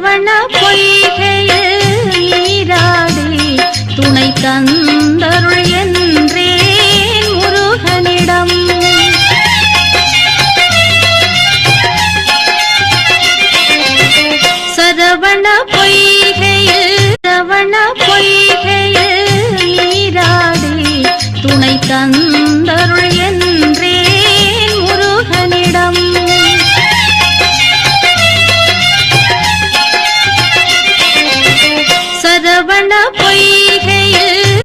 சரவண பொய்கையில் நீராடி துணை தந்தருள் என்றேன் முருகனிடம். சரவண பொய்கையில் நீராடி துணை தந்தருள் என்றேன் முருகனிடம். சரவண பொய்கையில்